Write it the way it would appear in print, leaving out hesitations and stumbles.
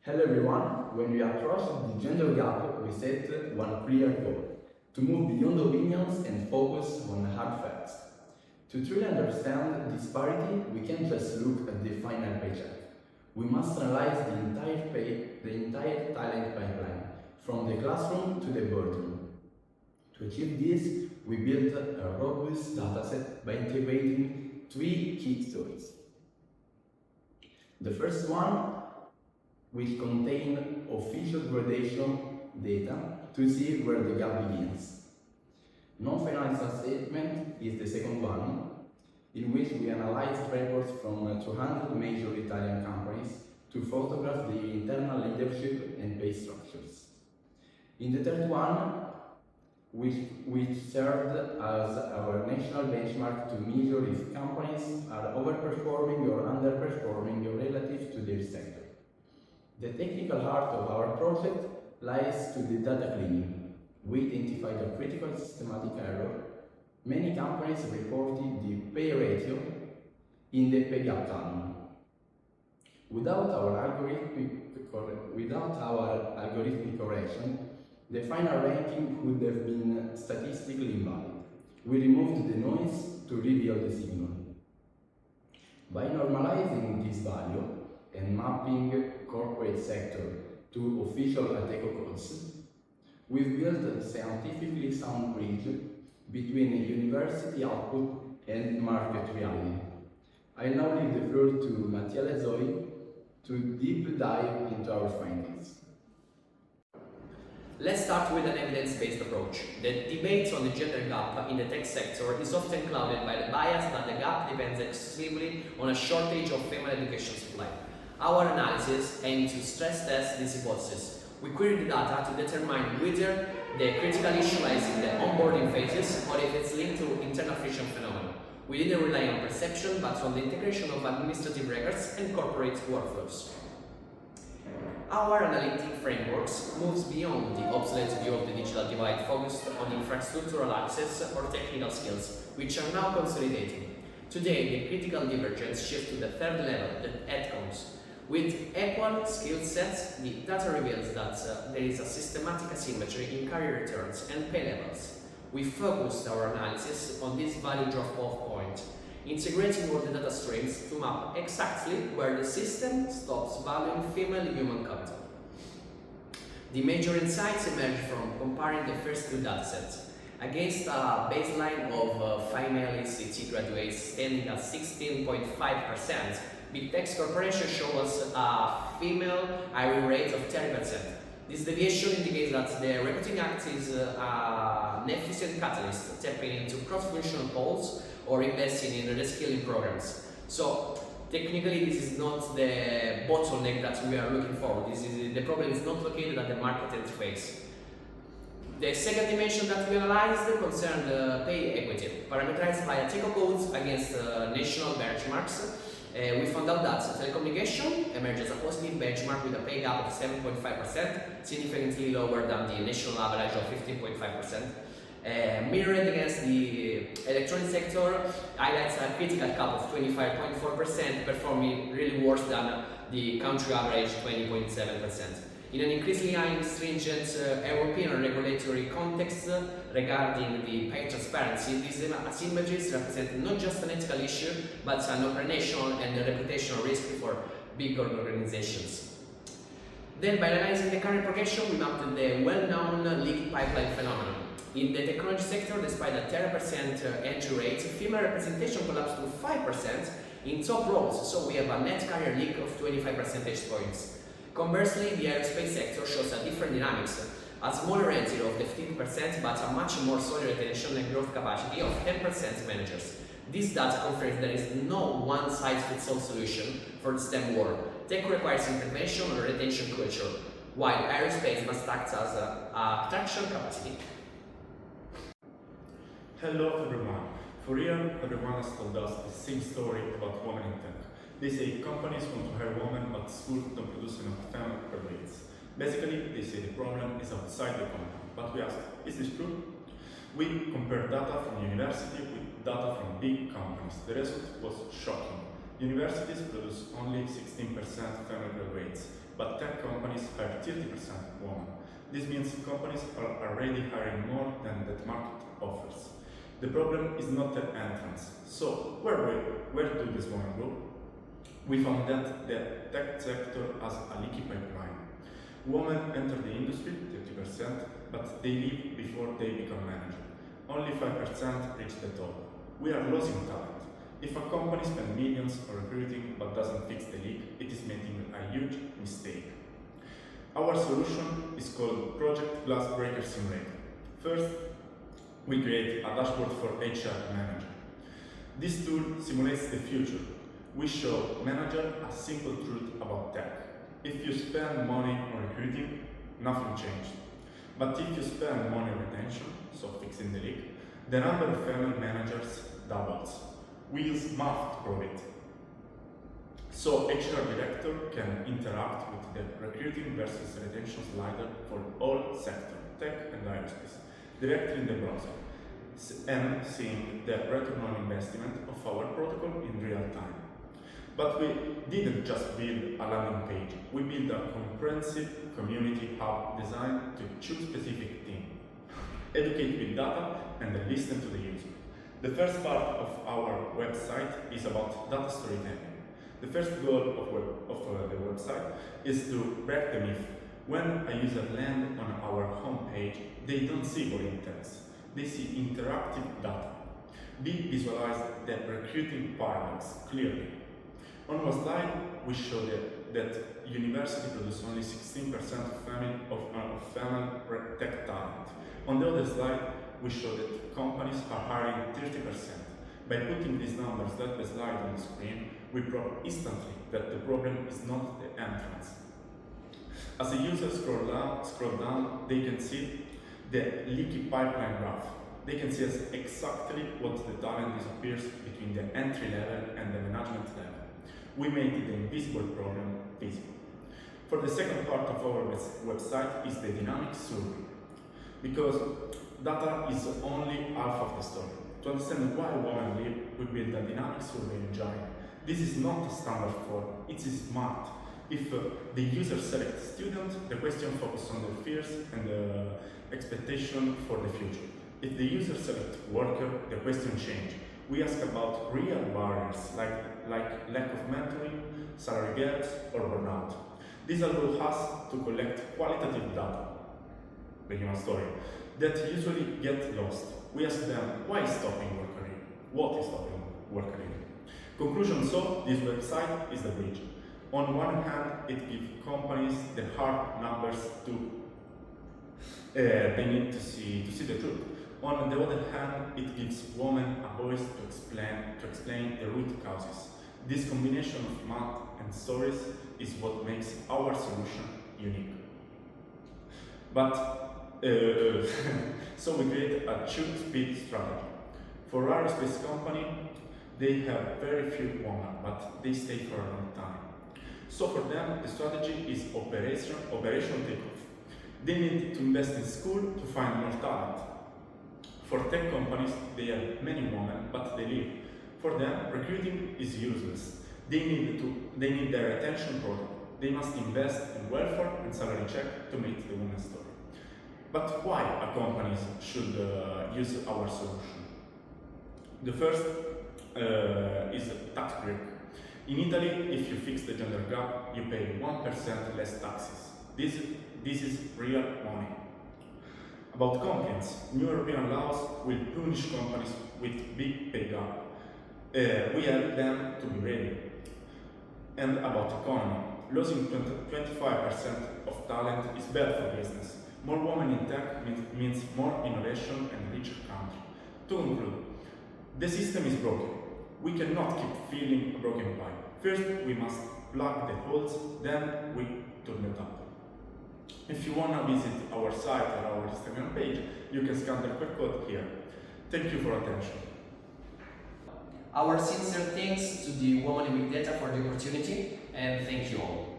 Hello everyone, when we approached the gender gap, we set one clear goal: to move beyond opinions and focus on hard facts. To truly understand disparity, we can't just look at the final paycheck. We must analyze the entire talent pipeline, from the classroom to the boardroom. To achieve this, we built a robust dataset by integrating three key stories. The first one, which contain official gradation data to see where the gap begins. Non-financial statement is the second one, in which we analyzed reports from 200 major Italian companies to photograph the internal leadership and pay structures. In the third one, which served as our national benchmark to measure if companies are overperforming or underperforming relative to their sector. The technical heart of our project lies to the data cleaning. We identified a critical systematic error. Many companies reported the pay ratio in the pay gap column. Without our algorithmic correction, the final ranking would have been statistically invalid. We removed the noise to reveal the signal. By normalizing this value and mapping corporate sector to official Ateco codes, we've built a scientifically sound bridge between university output and market reality. I now leave the floor to Mattia Lazoi to deep dive into our findings. Let's start with an evidence-based approach. The debate on the gender gap in the tech sector is often clouded by the bias that the gap depends exclusively on a shortage of female education supply. Our analysis aimed to stress test this hypothesis. We queried the data to determine whether the critical issue lies in the onboarding phases or if it's linked to internal friction phenomena. We didn't rely on perception, but on the integration of administrative records and corporate workflows. Our analytic frameworks moves beyond the obsolete view of the digital divide focused on infrastructural access or technical skills, which are now consolidating. Today, the critical divergence shifts to the third level, the outcomes. With equal skill sets, the data reveals that there is a systematic asymmetry in career returns and pay levels. We focused our analysis on this value drop-off point, integrating all the data streams to map exactly where the system stops valuing female human capital. The major insights emerge from comparing the first two datasets. Against a baseline of female ECT graduates standing at 16.5%, Big Tech Corporation shows a female hiring rate of 30%. This deviation indicates that the Recruiting Act is an efficient catalyst, tapping into cross-functional poles or investing in reskilling programs. So technically this is not the bottleneck that we are looking for. The problem is not located at the market interface. The second dimension that we analyzed concerned pay equity, parameterized by Ateco codes against national benchmarks. We found out that telecommunication emerges a positive benchmark with a pay gap of 7.5%, significantly lower than the national average of 15.5%. Mirrored against the electronic sector, highlights a critical cap of 25.4%, performing really worse than the country average 20.7%. In an increasingly stringent European regulatory context regarding the pay transparency, these asymmetries represent not just an ethical issue, but an operational and reputational risk for big organizations. Then, by analyzing the current progression, we mapped the well-known leak pipeline phenomenon. In the technology sector, despite a 30% entry rate, female representation collapsed to 5% in top roles, so we have a net career leak of 25 percentage points. Conversely, the aerospace sector shows a different dynamics, a smaller entry of 15% but a much more solid retention and growth capacity of 10% managers. This data confirms there is no one-size-fits-all solution for the STEM world. Tech requires intervention or retention culture, while aerospace must act as a attraction capacity. Hello everyone. For years, everyone has told us the same story about women in tech. They say companies want to hire women, but schools don't produce enough female graduates. Basically, they say the problem is outside the company. But we ask, is this true? We compared data from university with data from big companies. The result was shocking. Universities produce only 60 16% female graduates, but tech companies hire 30% women. This means companies are already hiring more than the market offers. The problem is not the entrance. So, where do these women go? We found that the tech sector has a leaky pipeline. Women enter the industry, 30%, but they leave before they become manager. Only 5% reach the top. We are losing talent. If a company spends millions on recruiting but doesn't fix the leak, it is making a huge mistake. Our solution is called Project Glass Breaker Simulator. First, we create a dashboard for HR manager. This tool simulates the future. We show manager a simple truth about tech. If you spend money on recruiting, nothing changed. But if you spend money on retention, so fixing the leak, the number of female managers doubles. We use math to prove it. So HR director can interact with the recruiting versus retention slider for all sectors, tech and aerospace, directly in the browser, and seeing the return on investment of our protocol in real time. But we didn't just build a landing page, we built a comprehensive community hub designed to choose specific team, educate with data, and then listen to the user. The first part of our website is about data storytelling. The first goal of the website is to break the myth. When a user lands on our homepage, they don't see boring text. They see interactive data. We visualize the recruiting paradox clearly. On one slide, we show that university produce only 16% of female tech talent. On the other slide, we show that companies are hiring 30%. By putting these numbers that the slide on the screen, we prove instantly that the problem is not the entrance. As the users scroll down, they can see the leaky pipeline graph. They can see exactly what the talent disappears between the entry level and the management level. We made the invisible problem visible. For the second part of our website is the dynamic survey, because data is only half of the story. To understand why women leave, we build a dynamic survey engine. This is not a standard form, it is smart. If the user selects student, the question focuses on their fears and expectation for the future. If the user selects worker, the question changes. We ask about real barriers like lack of mentoring, salary gaps, or burnout. This allows us to collect qualitative data, the human story, that usually get lost. We ask them, why is stopping work career? What is stopping work career? Conclusion, so this website is the bridge. On one hand, it gives companies the hard numbers they need to see the truth. On the other hand, it gives women a voice to explain the root causes. This combination of math and stories is what makes our solution unique. But so we create a two-speed strategy. For aerospace company, they have very few women, but they stay for a long time. So for them, the strategy is operation takeoff. They need to invest in school to find more talent. For tech companies, they have many women, but they leave. For them, recruiting is useless. They need their attention program. They must invest in welfare and salary check to make the women's story. But why a company should use our solution? The first is tax break. In Italy, if you fix the gender gap, you pay 1% less taxes. This is real money. About compliance, new European laws will punish companies with big pay gap. We help them to be ready. And about economy, losing 25% of talent is bad for business. More women in tech means more innovation and richer country. To conclude, the system is broken. We cannot keep filling a broken pipe. First, we must plug the holes, then we turn it up. If you want to visit our site or our Instagram page, you can scan the QR code here. Thank you for attention. Our sincere thanks to the Women in Big Data for the opportunity, and thank you all.